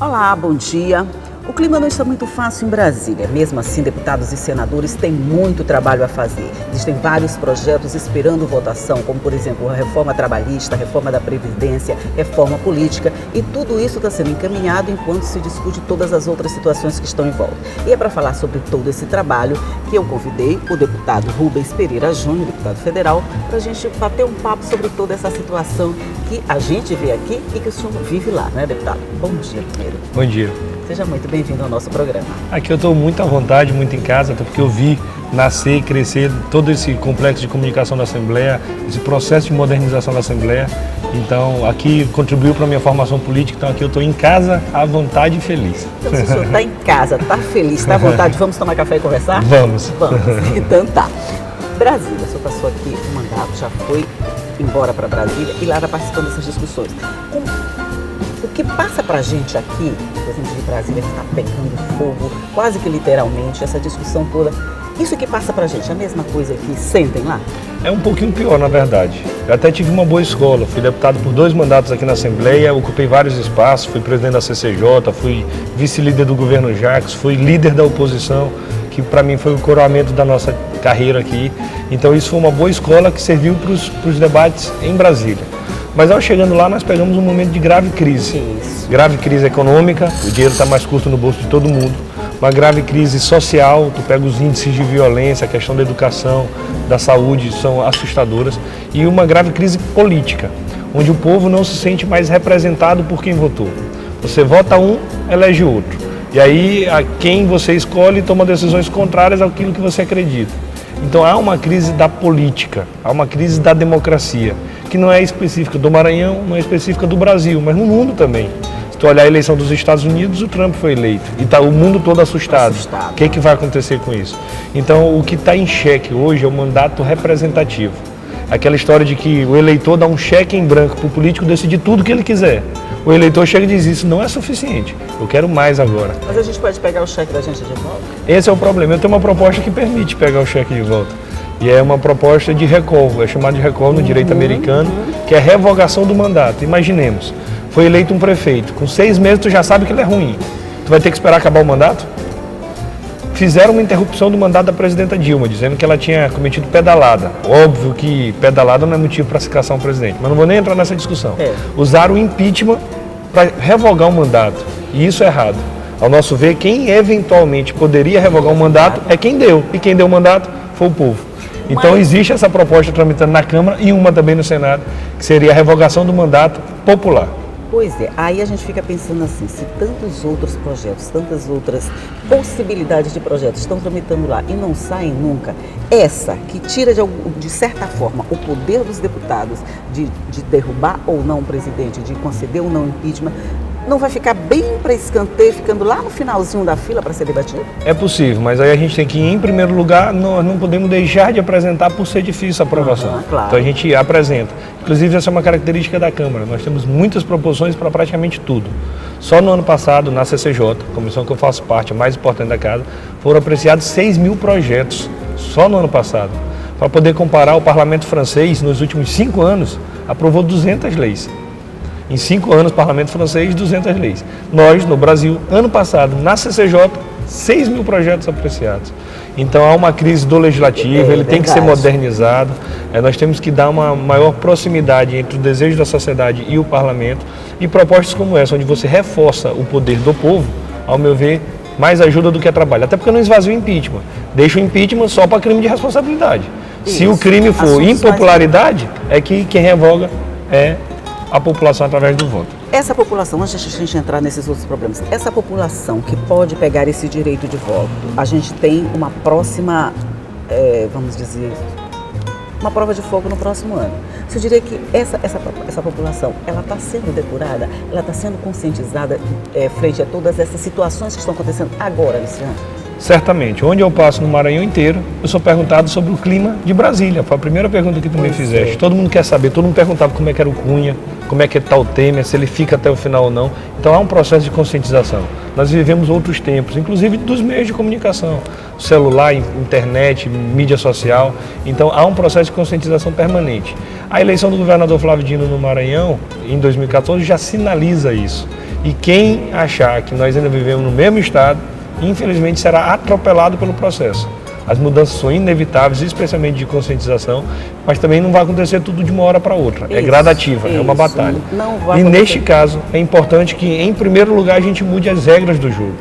Olá, bom dia. O clima não está muito fácil em Brasília. Mesmo assim, deputados e senadores têm muito trabalho a fazer. Existem vários projetos esperando votação, como, por exemplo, a reforma trabalhista, a reforma da Previdência, reforma política. E tudo isso está sendo encaminhado enquanto se discute todas as outras situações que estão em volta. E é para falar sobre todo esse trabalho que eu convidei o deputado Rubens Pereira Júnior, deputado federal, para a gente bater um papo sobre toda essa situação que a gente vê aqui e que o senhor vive lá, né, deputado? Bom dia primeiro. Bom dia. Seja muito bem-vindo ao nosso programa. Aqui eu estou muito à vontade, muito em casa, até porque eu vi nascer e crescer todo esse complexo de comunicação da Assembleia, esse processo de modernização da Assembleia. Então, aqui contribuiu para a minha formação política, então aqui eu estou em casa, à vontade e feliz. Então, se o senhor está em casa, está feliz, está à vontade, vamos tomar café e conversar? Vamos. Vamos, então tá. Brasília, o senhor passou aqui o mandato, já foi embora para Brasília e lá está participando dessas discussões. O que passa para a gente aqui, por exemplo, de Brasília, que está pegando fogo, quase que literalmente, essa discussão toda, isso que passa para a gente, é a mesma coisa que sentem lá? É um pouquinho pior, na verdade. Eu até tive uma boa escola, fui deputado por 2 mandatos aqui na Assembleia, ocupei vários espaços, fui presidente da CCJ, fui vice-líder do governo Jacques, fui líder da oposição, que para mim foi o coroamento da nossa carreira aqui. Então isso foi uma boa escola que serviu para os debates em Brasília. Mas ao chegando lá, nós pegamos um momento de grave crise. Isso. Grave crise econômica, o dinheiro está mais curto no bolso de todo mundo. Uma grave crise social, tu pega os índices de violência, a questão da educação, da saúde, são assustadoras. E uma grave crise política, onde o povo não se sente mais representado por quem votou. Você vota um, elege outro. E aí, a quem você escolhe toma decisões contrárias àquilo que você acredita. Então há uma crise da política, há uma crise da democracia, que não é específica do Maranhão, não é específica do Brasil, mas no mundo também. Se tu olhar a eleição dos Estados Unidos, o Trump foi eleito e está o mundo todo assustado. O que vai acontecer com isso? Então o que está em xeque hoje é o mandato representativo. Aquela história de que o eleitor dá um cheque em branco para o político decidir tudo o que ele quiser. O eleitor chega e diz, isso não é suficiente, eu quero mais agora. Mas a gente pode pegar o cheque da gente de volta? Esse é o problema. Eu tenho uma proposta que permite pegar o cheque de volta. E é uma proposta de recall, é chamado de recall no direito americano, que é revogação do mandato. Imaginemos, foi eleito um prefeito, com 6 meses tu já sabe que ele é ruim. Tu vai ter que esperar acabar o mandato? Fizeram uma interrupção do mandato da presidenta Dilma, dizendo que ela tinha cometido pedalada. Óbvio que pedalada não é motivo para se caçar um presidente, mas não vou nem entrar nessa discussão. Usaram o impeachment para revogar o mandato, e isso é errado. Ao nosso ver, quem eventualmente poderia revogar o mandato é quem deu, e quem deu o mandato foi o povo. Então existe essa proposta tramitando na Câmara e uma também no Senado, que seria a revogação do mandato popular. Pois é, aí a gente fica pensando assim, se tantos outros projetos, tantas outras possibilidades de projetos estão tramitando lá e não saem nunca, essa que tira de certa forma o poder dos deputados de derrubar ou não o presidente, de conceder ou não impeachment, não vai ficar bem para escanteio, ficando lá no finalzinho da fila para ser debatido? É possível, mas aí a gente tem que, em primeiro lugar, nós não podemos deixar de apresentar por ser difícil a aprovação. Claro. Então a gente apresenta. Inclusive, essa é uma característica da Câmara. Nós temos muitas proposições para praticamente tudo. Só no ano passado, na CCJ, comissão que eu faço parte, a mais importante da casa, foram apreciados 6 mil projetos, só no ano passado. Para poder comparar, o parlamento francês, nos últimos 5 anos, aprovou 200 leis. Em 5 anos, parlamento francês, 200 leis. Nós, no Brasil, ano passado, na CCJ, 6 mil projetos apreciados. Então há uma crise do legislativo, ele tem que ser modernizado. Nós temos que dar uma maior proximidade entre o desejo da sociedade e o parlamento. E propostas como essa, onde você reforça o poder do povo, ao meu ver, mais ajuda do que trabalho. Até porque não esvazia o impeachment. Deixa o impeachment só para crime de responsabilidade. Isso. Se o crime for impopularidade, é que quem revoga é a população através do voto. Essa população, antes de a gente entrar nesses outros problemas, essa população que pode pegar esse direito de voto, a gente tem uma próxima, vamos dizer, uma prova de fogo no próximo ano. Você diria que essa população, ela está sendo depurada, ela está sendo conscientizada frente a todas essas situações que estão acontecendo agora nesse ano? Certamente. Onde eu passo no Maranhão inteiro, eu sou perguntado sobre o clima de Brasília. Foi a primeira pergunta que tu me fizeste. Todo mundo quer saber, todo mundo perguntava como é que era o Cunha, como é que está o Temer, se ele fica até o final ou não. Então há um processo de conscientização. Nós vivemos outros tempos, inclusive dos meios de comunicação, celular, internet, mídia social. Então há um processo de conscientização permanente. A eleição do governador Flávio Dino no Maranhão, em 2014, já sinaliza isso. E quem achar que nós ainda vivemos no mesmo estado, infelizmente será atropelado pelo processo. As mudanças são inevitáveis, especialmente de conscientização, mas também não vai acontecer tudo de uma hora para outra. É gradativa, é uma batalha. E neste caso, é importante que, em primeiro lugar, a gente mude as regras do jogo.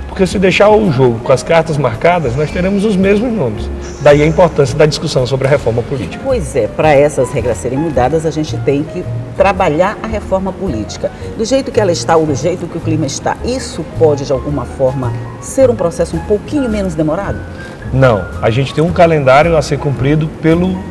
Porque se deixar o jogo com as cartas marcadas, nós teremos os mesmos nomes. Daí a importância da discussão sobre a reforma política. Pois é, para essas regras serem mudadas, a gente tem que trabalhar a reforma política. Do jeito que ela está ou do jeito que o clima está, isso pode, de alguma forma, ser um processo um pouquinho menos demorado? Não, a gente tem um calendário a ser cumprido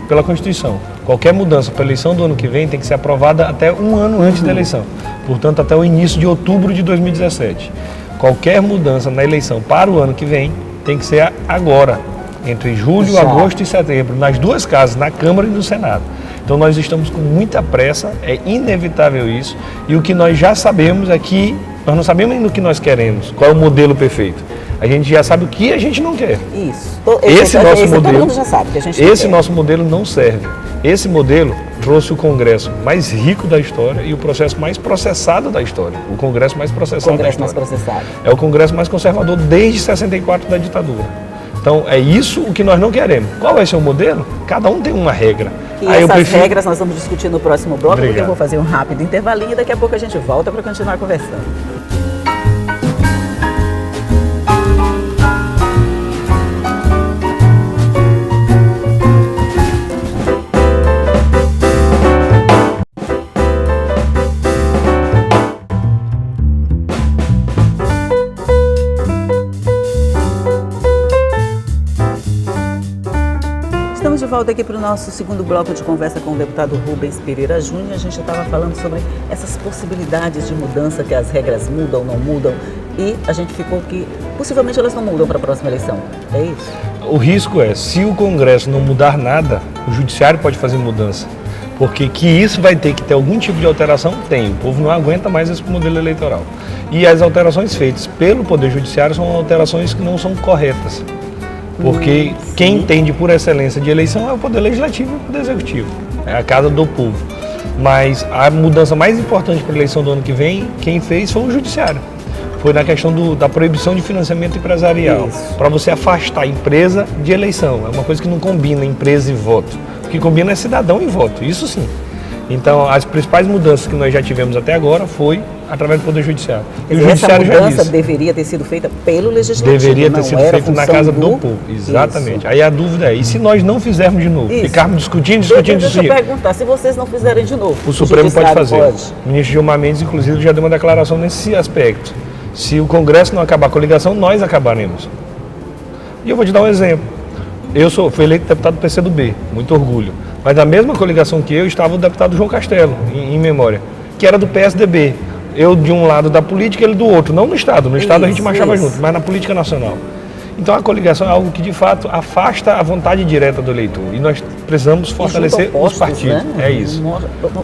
pela Constituição. Qualquer mudança para a eleição do ano que vem tem que ser aprovada até um ano antes da eleição, portanto até o início de outubro de 2017. Qualquer mudança na eleição para o ano que vem tem que ser agora, entre julho, agosto e setembro, nas duas casas, na Câmara e no Senado. Então nós estamos com muita pressa, é inevitável isso, e o que nós já sabemos é que nós não sabemos ainda o que nós queremos, qual é o modelo perfeito. A gente já sabe o que a gente não quer. Isso. Todo mundo já sabe que a gente esse nosso modelo não serve. Esse modelo trouxe o Congresso mais rico da história e o processo mais processado da história. O Congresso mais processado da história. É o Congresso mais conservador desde 64 da ditadura. Então é isso o que nós não queremos. Qual vai ser o modelo? Cada um tem uma regra. E essas regras nós vamos discutir no próximo bloco, porque eu vou fazer um rápido intervalinho e daqui a pouco a gente volta para continuar conversando. Estamos de volta aqui para o nosso segundo bloco de conversa com o deputado Rubens Pereira Júnior. A gente estava falando sobre essas possibilidades de mudança, que as regras mudam, não mudam, e a gente ficou que possivelmente elas não mudam para a próxima eleição. É isso? O risco é, se o Congresso não mudar nada, o Judiciário pode fazer mudança. Porque que isso vai ter que ter algum tipo de alteração, tem. O povo não aguenta mais esse modelo eleitoral. E as alterações feitas pelo Poder Judiciário são alterações que não são corretas. Porque quem entende por excelência de eleição é o Poder Legislativo e o Poder Executivo. É a casa do povo. Mas a mudança mais importante para a eleição do ano que vem, quem fez foi o Judiciário. Foi na questão da proibição de financiamento empresarial. Para você afastar a empresa de eleição. É uma coisa que não combina empresa e voto. O que combina é cidadão e voto. Isso sim. Então, as principais mudanças que nós já tivemos até agora foi através do Poder Judiciário. E o Judiciário já disse. Essa mudança deveria ter sido feita pelo Legislativo. Deveria ter sido feita na casa do povo. Exatamente. Isso. Aí a dúvida é, e se nós não fizermos de novo? Ficarmos discutindo? Deixa eu perguntar, se vocês não fizerem de novo, o Supremo pode fazer. O ministro Gilmar Mendes, inclusive, já deu uma declaração nesse aspecto. Se o Congresso não acabar com a coligação, nós acabaremos. E eu vou te dar um exemplo. Fui eleito deputado do PCdoB, muito orgulho. Mas na mesma coligação que eu estava o deputado João Castelo, em memória, que era do PSDB. Eu de um lado da política, ele do outro. Não no Estado. No Estado a gente marchava junto, mas na política nacional. Então a coligação é algo que de fato afasta a vontade direta do eleitor. E nós precisamos fortalecer os partidos. Né? É isso.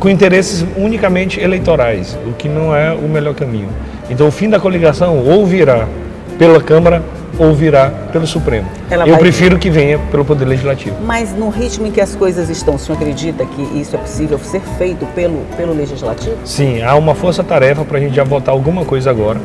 Com interesses unicamente eleitorais, o que não é o melhor caminho. Então o fim da coligação ou virá pela Câmara ou virá pelo Supremo. Eu prefiro que venha pelo Poder Legislativo. Mas no ritmo em que as coisas estão, o senhor acredita que isso é possível ser feito pelo Legislativo? Sim, há uma força-tarefa para a gente já votar alguma coisa agora.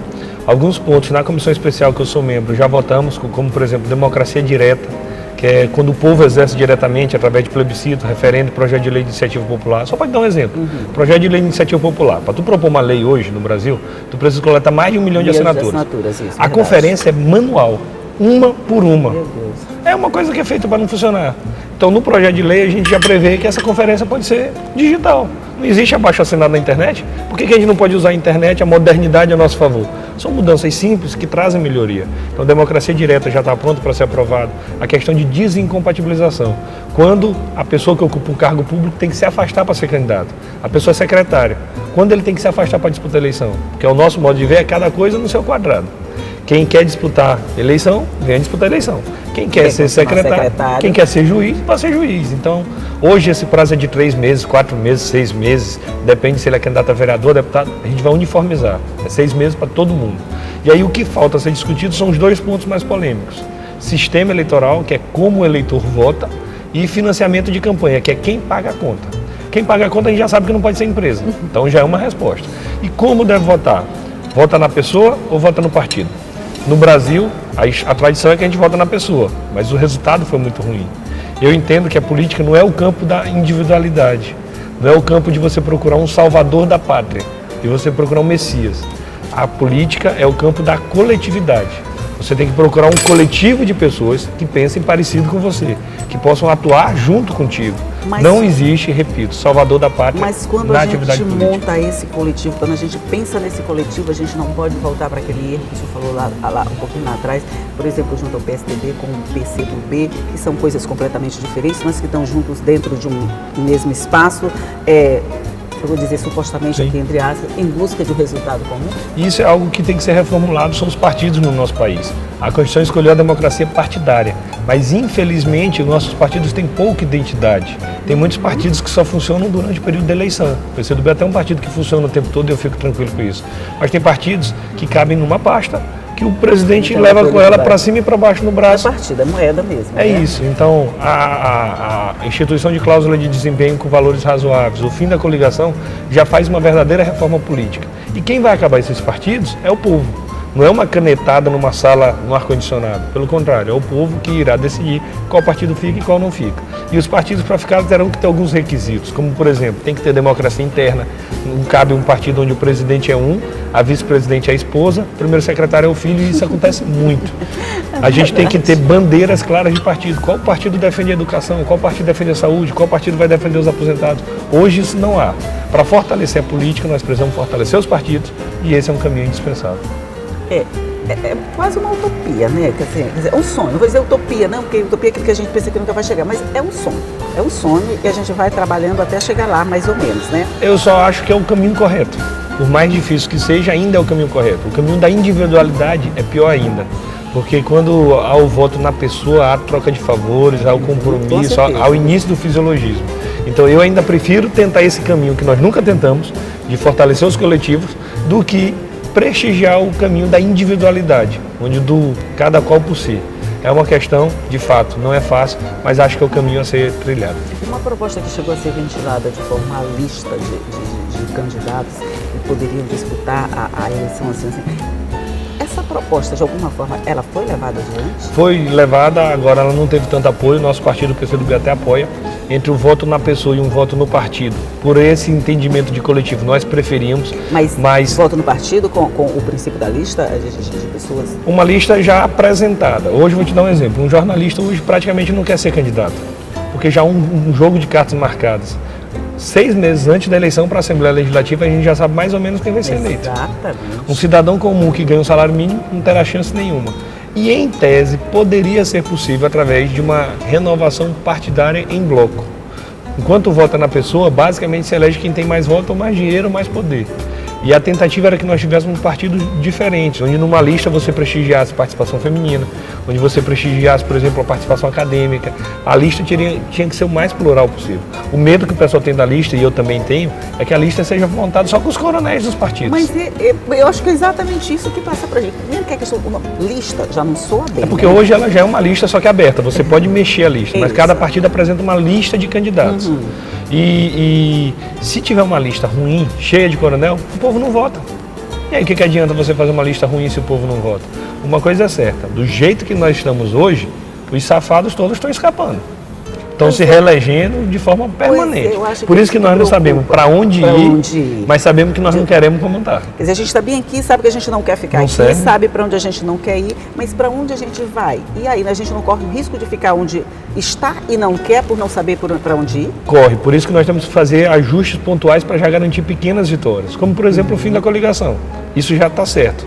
Alguns pontos na comissão especial que eu sou membro já votamos, como por exemplo, democracia direta, que é quando o povo exerce diretamente, através de plebiscito, referendo, projeto de lei de iniciativa popular. Só pode dar um exemplo. Projeto de lei de iniciativa popular. Para tu propor uma lei hoje no Brasil, tu precisa coletar mais de 1 milhão de assinaturas. Isso, a conferência é manual, uma por uma. Meu Deus. É uma coisa que é feita para não funcionar. Então, no projeto de lei, a gente já prevê que essa conferência pode ser digital. Não existe abaixo-assinado na internet. Por que a gente não pode usar a internet, a modernidade a nosso favor? São mudanças simples que trazem melhoria. Então, a democracia direta já está pronta para ser aprovada. A questão de desincompatibilização. Quando a pessoa que ocupa um cargo público tem que se afastar para ser candidato. A pessoa é secretária. Quando ele tem que se afastar para disputar a eleição? Porque é o nosso modo de ver, é cada coisa no seu quadrado. Quem quer disputar eleição, vem disputar eleição. Quem quer ser secretário, quem quer ser juiz, vai ser juiz. Então, hoje esse prazo é de 3 meses, 4 meses, 6 meses, depende se ele é candidato a vereador, deputado, a gente vai uniformizar. É 6 meses para todo mundo. E aí o que falta ser discutido são os 2 pontos mais polêmicos. Sistema eleitoral, que é como o eleitor vota, e financiamento de campanha, que é quem paga a conta. Quem paga a conta a gente já sabe que não pode ser empresa, então já é uma resposta. E como deve votar? Vota na pessoa ou vota no partido? No Brasil, a tradição é que a gente vota na pessoa, mas o resultado foi muito ruim. Eu entendo que a política não é o campo da individualidade, não é o campo de você procurar um salvador da pátria, de você procurar um Messias. A política é o campo da coletividade. Você tem que procurar um coletivo de pessoas que pensem parecido com você, que possam atuar junto contigo. Mas não existe, repito, salvador da pátria mas quando na a atividade gente política. monta esse coletivo, quando a gente pensa nesse coletivo, a gente não pode voltar para aquele erro que o senhor falou lá um pouquinho lá atrás, por exemplo, junto ao PSDB com o PCdoB, que são coisas completamente diferentes, mas que estão juntos dentro de um mesmo espaço, eu vou dizer supostamente Sim. aqui entre aspas, em busca de um resultado comum? Isso é algo que tem que ser reformulado, são os partidos no nosso país. A Constituição escolheu a democracia partidária, mas infelizmente os nossos partidos têm pouca identidade. Tem muitos partidos que só funcionam durante o período da eleição. O PCdoB é até um partido que funciona o tempo todo e eu fico tranquilo com isso. Mas tem partidos que cabem numa pasta, que o presidente leva com ela para cima e para baixo no braço. É partido, é moeda mesmo. É isso. Então, a instituição de cláusula de desempenho com valores razoáveis, o fim da coligação, já faz uma verdadeira reforma política. E quem vai acabar esses partidos é o povo. Não é uma canetada numa sala no ar-condicionado. Pelo contrário, é o povo que irá decidir qual partido fica e qual não fica. E os partidos para ficar terão que ter alguns requisitos, como, por exemplo, tem que ter democracia interna. Não cabe um partido onde o presidente é um, a vice-presidente é a esposa, o primeiro secretário é o filho, e isso acontece muito. A gente tem que ter bandeiras claras de partido. Qual partido defende a educação? Qual partido defende a saúde? Qual partido vai defender os aposentados? Hoje isso não há. Para fortalecer a política, nós precisamos fortalecer os partidos e esse é um caminho indispensável. É quase uma utopia, né? Quer dizer, é um sonho. Não vou dizer utopia, não, porque utopia é aquilo que a gente pensa que nunca vai chegar, mas é um sonho. É um sonho e a gente vai trabalhando até chegar lá, mais ou menos, né? Eu só acho que é o caminho correto. Por mais difícil que seja, ainda é o caminho correto. O caminho da individualidade é pior ainda. Porque quando há o voto na pessoa, há troca de favores, há o compromisso, há o início do fisiologismo. Então eu ainda prefiro tentar esse caminho que nós nunca tentamos, de fortalecer os coletivos, do que prestigiar o caminho da individualidade, onde do cada qual por si. É uma questão, de fato, não é fácil, mas acho que é o caminho a ser trilhado. Uma proposta que chegou a ser ventilada de formar lista de candidatos que poderiam disputar a eleição assim. Essa proposta, de alguma forma, ela foi levada adiante? Foi levada, agora ela não teve tanto apoio, nosso partido, o PCdoB, até apoia. Entre o voto na pessoa e um voto no partido, por esse entendimento de coletivo, nós preferimos. Mas voto no partido com o princípio da lista de pessoas? Uma lista já apresentada. Hoje vou te dar um exemplo. Um jornalista hoje praticamente não quer ser candidato, porque já há um jogo de cartas marcadas. 6 meses antes da eleição para a Assembleia Legislativa, a gente já sabe mais ou menos quem vai ser eleito. Exatamente. Um cidadão comum que ganha um salário mínimo não terá chance nenhuma. E, em tese, poderia ser possível através de uma renovação partidária em bloco. Enquanto vota na pessoa, basicamente se elege quem tem mais voto, ou mais dinheiro, ou mais poder. E a tentativa era que nós tivéssemos partidos diferentes, onde numa lista você prestigiasse a participação feminina, onde você prestigiasse, por exemplo, a participação acadêmica. A lista tinha que ser o mais plural possível. O medo que o pessoal tem da lista, e eu também tenho, é que a lista seja montada só com os coronéis dos partidos. Mas eu acho que é exatamente isso que passa pra gente. Primeiro que a questão, lista já não soa bem. É porque hoje ela já é uma lista só que aberta, você pode mexer a lista, mas cada partido apresenta uma lista de candidatos. E se tiver uma lista ruim, cheia de coronel, o povo não vota. E aí o que adianta você fazer uma lista ruim se o povo não vota? Uma coisa é certa, do jeito que nós estamos hoje, os safados todos estão escapando. Estão se reelegendo de forma permanente. Por isso que nós não sabemos para onde ir, mas sabemos que nós não queremos como está. Quer dizer, a gente está bem aqui, sabe que a gente não quer ficar aqui, sabe para onde a gente não quer ir, mas para onde a gente vai? E aí a gente não corre o risco de ficar onde está e não quer por não saber para onde ir? Corre, por isso que nós temos que fazer ajustes pontuais para já garantir pequenas vitórias, como por exemplo o fim da coligação. Isso já está certo.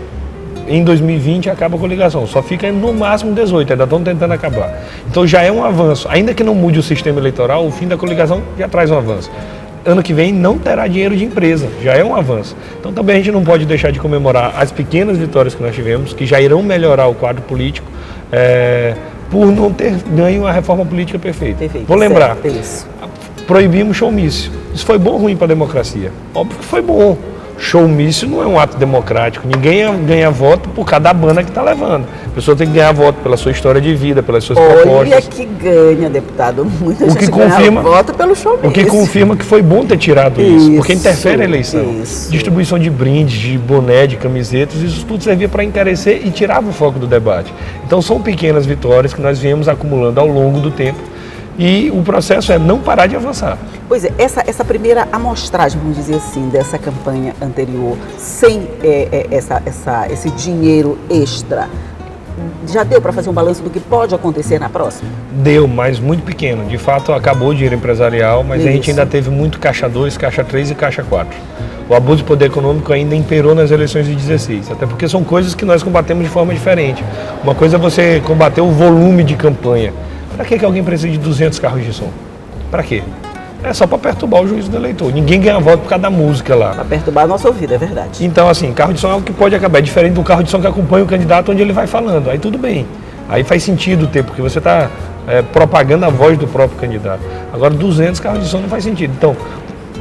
Em 2020 acaba a coligação, só fica no máximo 18, ainda estão tentando acabar. Então já é um avanço, ainda que não mude o sistema eleitoral, o fim da coligação já traz um avanço. Ano que vem não terá dinheiro de empresa, já é um avanço. Então também a gente não pode deixar de comemorar as pequenas vitórias que nós tivemos, que já irão melhorar o quadro político, por não ter ganho a reforma política perfeita. Vou lembrar, proibimos showmício. Isso foi bom ou ruim para a democracia? Óbvio que foi bom. Showmício não é um ato democrático. Ninguém ganha voto por cada banda que está levando. A pessoa tem que ganhar voto pela sua história de vida, pelas suas propostas. Olha que ganha, deputado. Muita gente confirma, ganha voto pelo Showmício. O que confirma que foi bom ter tirado isso, porque interfere a eleição. Distribuição de brindes, de boné, de camisetas, isso tudo servia para encarecer e tirava o foco do debate. Então são pequenas vitórias que nós viemos acumulando ao longo do tempo. E o processo é não parar de avançar. Pois é, essa primeira amostragem, vamos dizer assim, dessa campanha anterior, sem esse dinheiro extra, já deu para fazer um balanço do que pode acontecer na próxima? Deu, mas muito pequeno. De fato, acabou o dinheiro empresarial, mas a gente ainda teve muito caixa 2, caixa 3 e caixa 4. O abuso de poder econômico ainda imperou nas eleições de 16, até porque são coisas que nós combatemos de forma diferente. Uma coisa é você combater o volume de campanha. Para que alguém precisa de 200 carros de som? Para quê? É só para perturbar o juízo do eleitor. Ninguém ganha voto por causa da música lá. Para perturbar a nossa ouvida, é verdade. Então, assim, carro de som é o que pode acabar. É diferente do carro de som que acompanha o candidato onde ele vai falando. Aí tudo bem. Aí faz sentido ter, porque você está propagando a voz do próprio candidato. Agora, 200 carros de som não faz sentido. Então,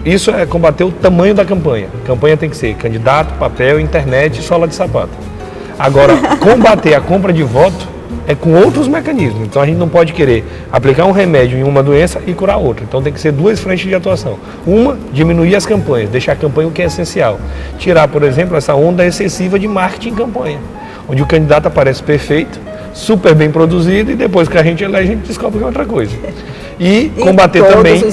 isso é combater o tamanho da campanha. A campanha tem que ser candidato, papel, internet e sola de sapato. Agora, combater a compra de voto é com outros mecanismos. Então a gente não pode querer aplicar um remédio em uma doença e curar outra. Então tem que ser duas frentes de atuação. Uma, diminuir as campanhas, deixar a campanha o que é essencial. Tirar, por exemplo, essa onda excessiva de marketing em campanha, onde o candidato aparece perfeito, super bem produzido e depois que a gente elege, a gente descobre que é outra coisa. E combater também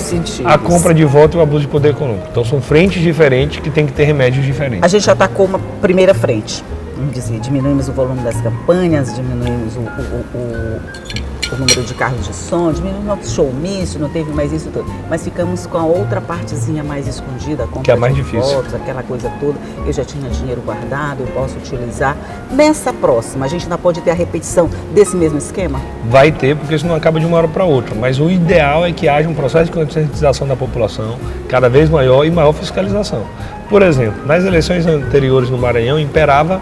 a compra de voto e o abuso de poder econômico. Então são frentes diferentes que tem que ter remédios diferentes. A gente atacou uma primeira frente. Vamos dizer, diminuímos o volume das campanhas, diminuímos o número de carros de som, diminuímos o showmício, não teve mais isso tudo. Mas ficamos com a outra partezinha mais escondida, a compra que é mais de difícil. votos, aquela coisa toda. Eu já tinha dinheiro guardado, eu posso utilizar. Nessa próxima, a gente ainda pode ter a repetição desse mesmo esquema? Vai ter, porque isso não acaba de uma hora para outra. Mas o ideal é que haja um processo de conscientização da população cada vez maior e maior fiscalização. Por exemplo, nas eleições anteriores no Maranhão, imperava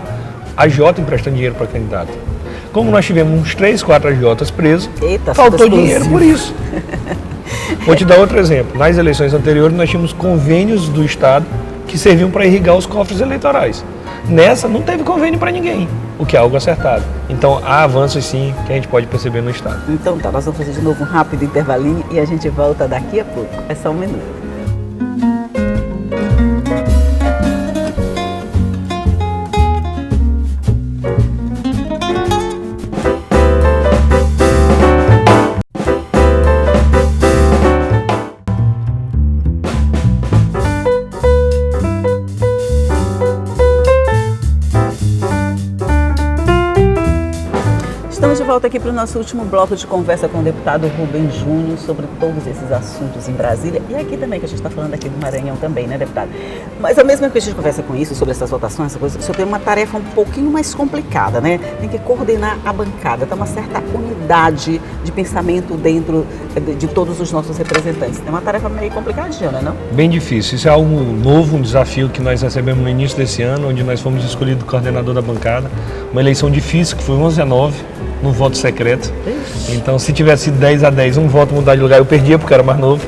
a agiota emprestando dinheiro para candidato. Como nós tivemos uns 3, 4 agiotas presos, faltou dinheiro por isso. Vou te dar outro exemplo. Nas eleições anteriores, nós tínhamos convênios do Estado que serviam para irrigar os cofres eleitorais. Nessa, não teve convênio para ninguém, o que é algo acertado. Então, há avanços sim que a gente pode perceber no Estado. Então tá, nós vamos fazer de novo um rápido intervalinho e a gente volta daqui a pouco. É só um minuto. Estamos de volta aqui para o nosso último bloco de conversa com o deputado Rubem Júnior sobre todos esses assuntos em Brasília e aqui também, que a gente está falando aqui do Maranhão também, né, deputado? Mas ao mesmo tempo que a gente conversa com isso, sobre essas votações, essa coisa, o senhor tem uma tarefa um pouquinho mais complicada, né? Tem que coordenar a bancada, dar uma certa unidade de pensamento dentro de todos os nossos representantes. É uma tarefa meio complicadinha, não é não? Bem difícil. Isso é algo novo, um desafio que nós recebemos no início desse ano, onde nós fomos escolhidos coordenador da bancada. Uma eleição difícil, que foi 11-9. No voto secreto. Então, se tivesse sido 10-10, um voto mudar de lugar, eu perdia porque era mais novo.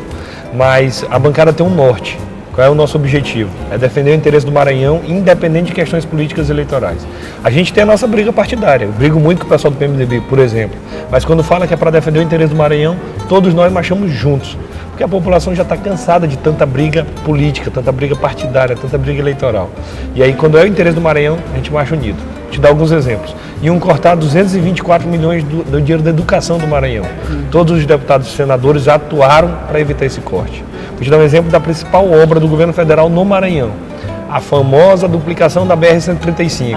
Mas a bancada tem um norte. Qual é o nosso objetivo? É defender o interesse do Maranhão, independente de questões políticas eleitorais. A gente tem a nossa briga partidária. Eu brigo muito com o pessoal do PMDB, por exemplo. Mas quando fala que é para defender o interesse do Maranhão, todos nós marchamos juntos. Porque a população já está cansada de tanta briga política, tanta briga partidária, tanta briga eleitoral. E aí, quando é o interesse do Maranhão, a gente marcha unido. Vou te dar alguns exemplos. Iam cortar 224 milhões do dinheiro da educação do Maranhão. Todos os deputados e senadores já atuaram para evitar esse corte. Vou te dar um exemplo da principal obra do governo federal no Maranhão. A famosa duplicação da BR-135.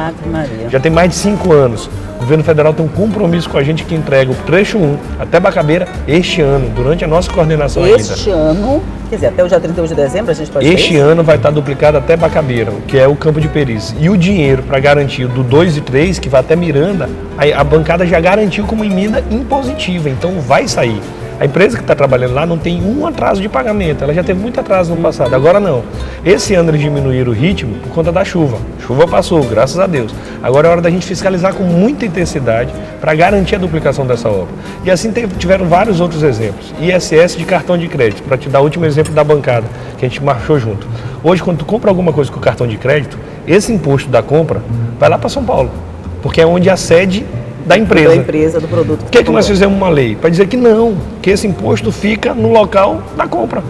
Já tem mais de 5 anos. O governo federal tem um compromisso com a gente que entrega o trecho 1 até Bacabeira este ano, durante a nossa coordenação ainda. Este ano, quer dizer, até o dia 31 de dezembro a gente pode ter Este ano vai estar duplicado até Bacabeira, que é o campo de perícia. E o dinheiro para garantir do 2 e 3, que vai até Miranda, a bancada já garantiu como emenda impositiva, então vai sair. A empresa que está trabalhando lá não tem um atraso de pagamento, ela já teve muito atraso no passado, agora não. Esse ano eles diminuíram o ritmo por conta da chuva. Chuva passou, graças a Deus. Agora é hora da gente fiscalizar com muita intensidade para garantir a duplicação dessa obra. E assim tiveram vários outros exemplos. ISS de cartão de crédito, para te dar o último exemplo da bancada, que a gente marchou junto. Hoje, quando tu compra alguma coisa com cartão de crédito, esse imposto da compra vai lá para São Paulo, porque é onde a sede da empresa. Da empresa, do produto. Por que nós fizemos uma lei? Para dizer que não, que esse imposto fica no local da compra.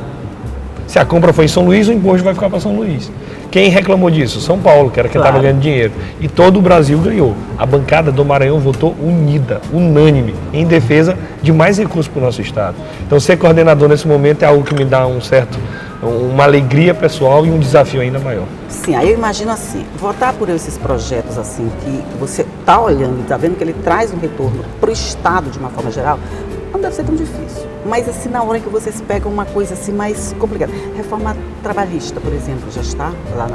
Se a compra foi em São Luís, o imposto vai ficar para São Luís. Quem reclamou disso? São Paulo, que era quem estava ganhando dinheiro. E todo o Brasil ganhou. A bancada do Maranhão votou unida, unânime, em defesa de mais recursos para o nosso estado. Então, ser coordenador nesse momento é algo que me dá uma alegria pessoal e um desafio ainda maior. Sim, aí eu imagino assim, votar por esses projetos assim, que você está olhando e está vendo que ele traz um retorno para o estado de uma forma geral, não deve ser tão difícil. Mas assim, na hora que vocês pegam uma coisa assim mais complicada, reforma trabalhista, por exemplo, já está lá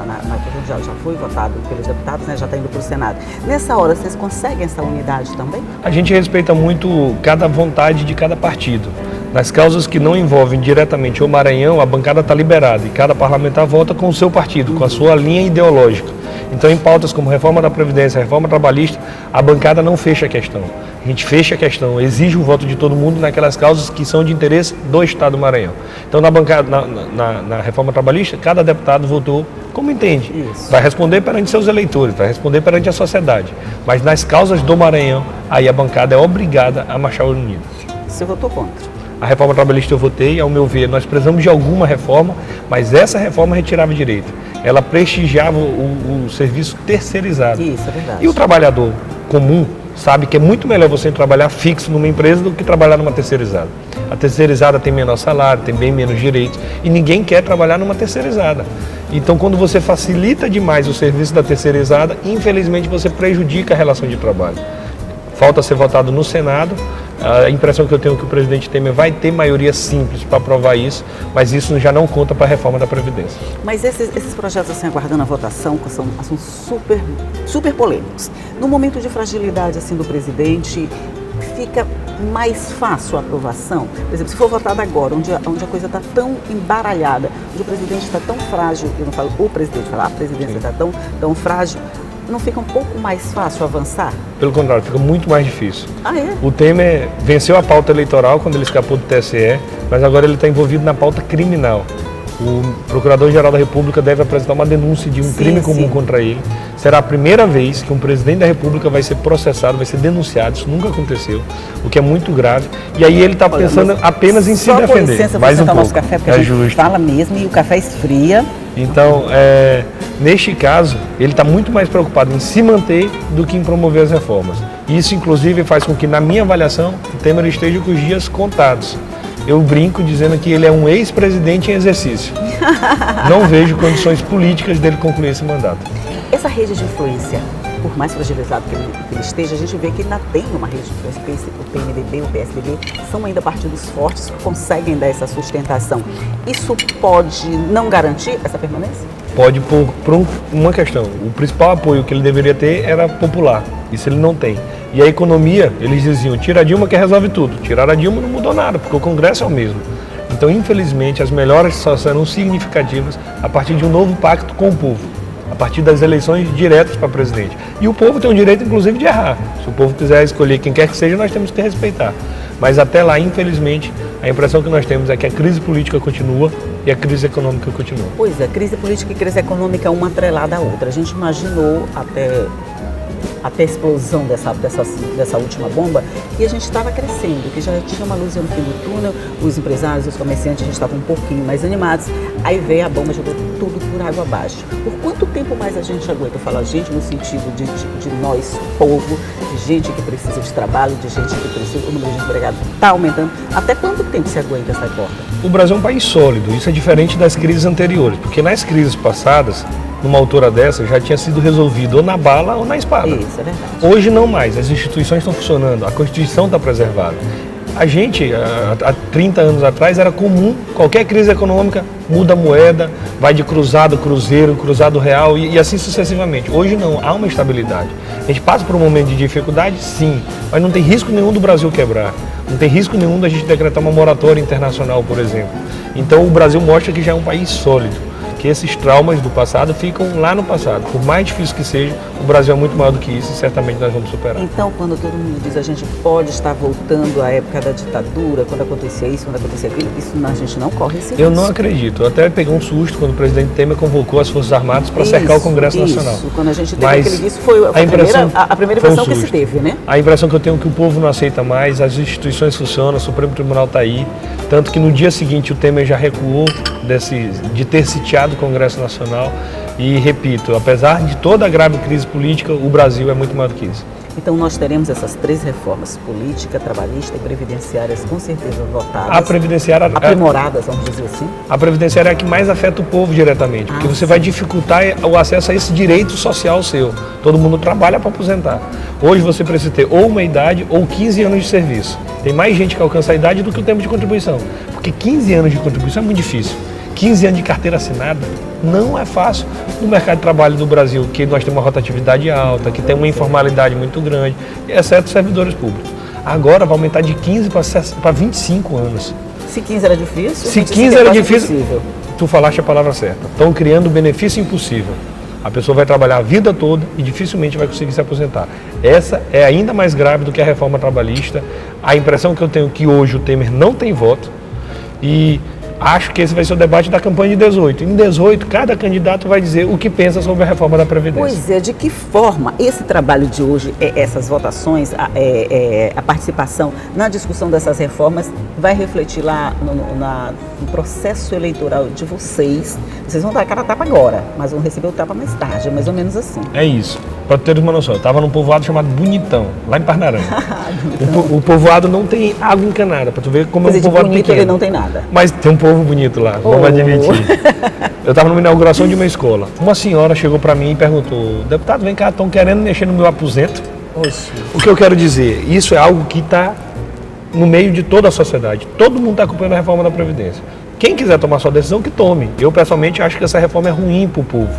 já foi votado pelos deputados, né? Já está indo para o Senado. Nessa hora, vocês conseguem essa unidade também? A gente respeita muito cada vontade de cada partido. Nas causas que não envolvem diretamente o Maranhão, a bancada está liberada e cada parlamentar vota com o seu partido, com a sua linha ideológica. Então, em pautas como reforma da Previdência, reforma trabalhista, a bancada não fecha a questão. A gente fecha a questão, exige o voto de todo mundo naquelas causas que são de interesse do Estado do Maranhão. Então, na reforma trabalhista, cada deputado votou como entende. Isso. Vai responder perante seus eleitores, vai responder perante a sociedade. Mas nas causas do Maranhão, aí a bancada é obrigada a marchar unido. Você votou contra? A reforma trabalhista eu votei, ao meu ver, nós precisamos de alguma reforma, mas essa reforma retirava direito. Ela prestigiava o serviço terceirizado. Isso, é verdade. E o trabalhador comum sabe que é muito melhor você trabalhar fixo numa empresa do que trabalhar numa terceirizada. A terceirizada tem menor salário, tem bem menos direitos e ninguém quer trabalhar numa terceirizada. Então, quando você facilita demais o serviço da terceirizada, infelizmente você prejudica a relação de trabalho. Falta ser votado no Senado. A impressão que eu tenho é que o presidente Temer vai ter maioria simples para aprovar isso, mas isso já não conta para a reforma da Previdência. Mas esses projetos assim, aguardando a votação, que são assuntos super polêmicos. No momento de fragilidade assim, do presidente, fica mais fácil a aprovação? Por exemplo, se for votado agora, onde a coisa está tão embaralhada, onde o presidente está tão frágil, eu não falo o presidente, falo a presidência está tão frágil, não fica um pouco mais fácil avançar? Pelo contrário, fica muito mais difícil. Ah, é? O Temer venceu a pauta eleitoral quando ele escapou do TSE, mas agora ele está envolvido na pauta criminal. O Procurador-Geral da República deve apresentar uma denúncia de um crime comum contra ele. Será a primeira vez que um presidente da República vai ser processado, vai ser denunciado. Isso nunca aconteceu, o que é muito grave. E aí ele está pensando apenas em se defender. Só com licença, mais um pouco. Nosso café, porque a gente fala mesmo e o café esfria. Então, neste caso, ele está muito mais preocupado em se manter do que em promover as reformas. Isso, inclusive, faz com que, na minha avaliação, o Temer esteja com os dias contados. Eu brinco dizendo que ele é um ex-presidente em exercício. Não vejo condições políticas dele concluir esse mandato. Essa rede de influência, por mais fragilizado que ele esteja, a gente vê que ainda tem uma rede de influência. O PMDB, o PSDB, são ainda partidos fortes que conseguem dar essa sustentação. Isso pode não garantir essa permanência? Pode, por uma questão. O principal apoio que ele deveria ter era popular. Isso ele não tem. E a economia, eles diziam, tira a Dilma que resolve tudo. Tirar a Dilma não mudou nada, porque o Congresso é o mesmo. Então, infelizmente, as melhoras só serão significativas a partir de um novo pacto com o povo, a partir das eleições diretas para presidente. E o povo tem o direito, inclusive, de errar. Se o povo quiser escolher quem quer que seja, nós temos que respeitar. Mas até lá, infelizmente, a impressão que nós temos é que a crise política continua e a crise econômica continua. Pois é, crise política e crise econômica uma atrelada à outra. A gente imaginou até a explosão dessa última bomba, e a gente estava crescendo, que já tinha uma luz no fim do túnel, os empresários, os comerciantes, a gente estava um pouquinho mais animados, aí veio a bomba, jogou tudo por água abaixo. Por quanto tempo mais a gente aguenta? Eu falo a gente no sentido de nós, povo, de gente que precisa de trabalho, de gente que precisa, o número de empregados está aumentando. Até quanto tempo se aguenta essa porta? O Brasil é um país sólido, isso é diferente das crises anteriores, porque nas crises passadas, numa altura dessa, já tinha sido resolvido ou na bala ou na espada. Isso, é verdade. Hoje não mais, as instituições estão funcionando, a Constituição está preservada. A gente, há 30 anos atrás, era comum, qualquer crise econômica, muda a moeda, vai de cruzado, cruzeiro, cruzado real e assim sucessivamente. Hoje não, há uma estabilidade. A gente passa por um momento de dificuldade, sim, mas não tem risco nenhum do Brasil quebrar. Não tem risco nenhum da gente decretar uma moratória internacional, por exemplo. Então o Brasil mostra que já é um país sólido, que esses traumas do passado ficam lá no passado. Por mais difícil que seja, o Brasil é muito maior do que isso e certamente nós vamos superar. Então, quando todo mundo diz a gente pode estar voltando à época da ditadura, quando acontecia isso, quando acontecia aquilo, isso a gente não corre esse risco. Eu não acredito. Eu até peguei um susto quando o presidente Temer convocou as Forças Armadas para cercar o Congresso Nacional. Isso, quando a gente teve aquele disco, foi a primeira versão que se teve, né? A impressão que eu tenho é que o povo não aceita mais, as instituições funcionam, o Supremo Tribunal está aí, tanto que no dia seguinte o Temer já recuou de ter sitiado o Congresso Nacional e, repito, apesar de toda a grave crise política, o Brasil é muito maior do que isso. Então nós teremos essas 3 reformas, política, trabalhista e previdenciárias, com certeza votadas. A previdenciária... aprimoradas, vamos dizer assim. A previdenciária é a que mais afeta o povo diretamente, porque você vai dificultar o acesso a esse direito social seu. Todo mundo trabalha para aposentar. Hoje você precisa ter ou uma idade ou 15 anos de serviço. Tem mais gente que alcança a idade do que o tempo de contribuição, porque 15 anos de contribuição é muito difícil. 15 anos de carteira assinada não é fácil no mercado de trabalho do Brasil, que nós temos uma rotatividade alta, que tem uma informalidade muito grande, exceto servidores públicos. Agora vai aumentar de 15 para 25 anos. Se 15 era difícil, se 15 era difícil, tu falaste a palavra certa. Estão criando benefício impossível. A pessoa vai trabalhar a vida toda e dificilmente vai conseguir se aposentar. Essa é ainda mais grave do que a reforma trabalhista. A impressão que eu tenho é que hoje o Temer não tem voto e acho que esse vai ser o debate da campanha de 18. Em 18, cada candidato vai dizer o que pensa sobre a reforma da Previdência. Pois é, de que forma esse trabalho de hoje, essas votações, a participação na discussão dessas reformas vai refletir lá no processo eleitoral de vocês? Vocês vão dar a cara a tapa agora, mas vão receber o tapa mais tarde, é mais ou menos assim. É isso. Para ter uma noção, eu estava num povoado chamado Bonitão, lá em Parnarama. O povoado não tem água encanada, para tu ver como é um povoado bonito, pequeno. Ele não tem nada. Mas tem um povo bonito lá, vamos admitir. Eu estava numa inauguração de uma escola. Uma senhora chegou para mim e perguntou: deputado, vem cá, estão querendo mexer no meu aposento? Oxi. O que eu quero dizer? Isso é algo que está no meio de toda a sociedade. Todo mundo está acompanhando a reforma da Previdência. Quem quiser tomar sua decisão, que tome. Eu, pessoalmente, acho que essa reforma é ruim para o povo.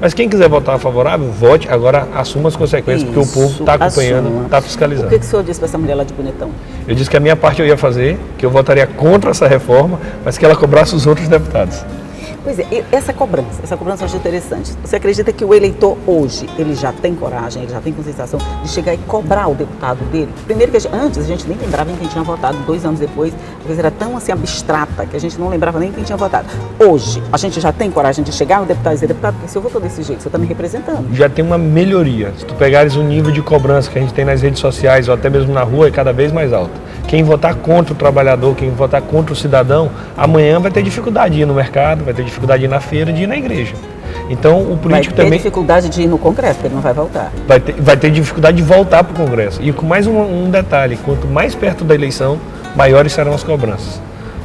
Mas quem quiser votar favorável, vote. Agora assuma as consequências, porque o povo está acompanhando, está fiscalizando. O que o senhor disse para essa mulher lá de Bonitão? Eu disse que a minha parte eu ia fazer, que eu votaria contra essa reforma, mas que ela cobrasse os outros deputados. Pois é, essa cobrança eu acho interessante. Você acredita que o eleitor hoje, ele já tem coragem, ele já tem conscientização de chegar e cobrar o deputado dele? Primeiro que antes a gente nem lembrava em quem tinha votado, 2 anos depois, a coisa era tão assim abstrata que a gente não lembrava nem quem tinha votado. Hoje, a gente já tem coragem de chegar no deputado e dizer: deputado, porque se eu votou desse jeito, você está me representando. Já tem uma melhoria. Se tu pegares o nível de cobrança que a gente tem nas redes sociais ou até mesmo na rua, é cada vez mais alto. Quem votar contra o trabalhador, quem votar contra o cidadão, amanhã vai ter dificuldade de ir no mercado, vai ter dificuldade de ir na feira, de ir na igreja. Então o político também... Vai ter dificuldade de ir no Congresso, porque ele não vai voltar. Vai ter dificuldade de voltar para o Congresso. E com mais um detalhe, quanto mais perto da eleição, maiores serão as cobranças.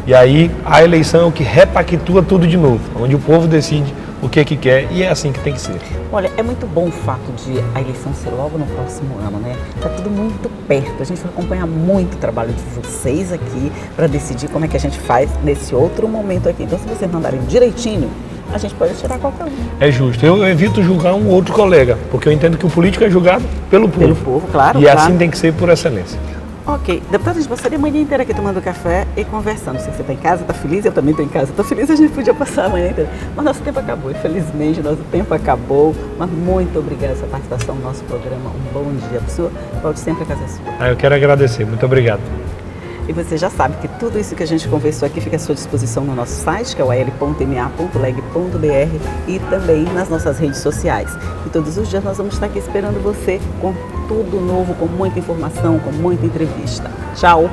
E aí a eleição é o que repactua tudo de novo, onde o povo decide o que quer e é assim que tem que ser. Olha, é muito bom o fato de a eleição ser logo no próximo ano, né? Está tudo muito perto, a gente vai acompanhar muito o trabalho de vocês aqui para decidir como é que a gente faz nesse outro momento aqui. Então, se vocês mandarem direitinho, a gente pode tirar qualquer um. É justo. Eu evito julgar um outro colega, porque eu entendo que o político é julgado pelo povo. Pelo povo, claro. E assim tem que ser por excelência. Ok, deputado, a gente passaria a manhã inteira aqui tomando café e conversando. Se você está em casa, está feliz, eu também estou em casa, estou feliz, a gente podia passar a manhã inteira. Mas nosso tempo acabou, infelizmente, nosso tempo acabou. Mas muito obrigada pela sua participação no nosso programa. Um bom dia para o senhor. Volte sempre, a casa é sua. Eu quero agradecer, muito obrigado. E você já sabe que tudo isso que a gente conversou aqui fica à sua disposição no nosso site, que é o al.ma.leg.br, e também nas nossas redes sociais. E todos os dias nós vamos estar aqui esperando você com tudo novo, com muita informação, com muita entrevista. Tchau!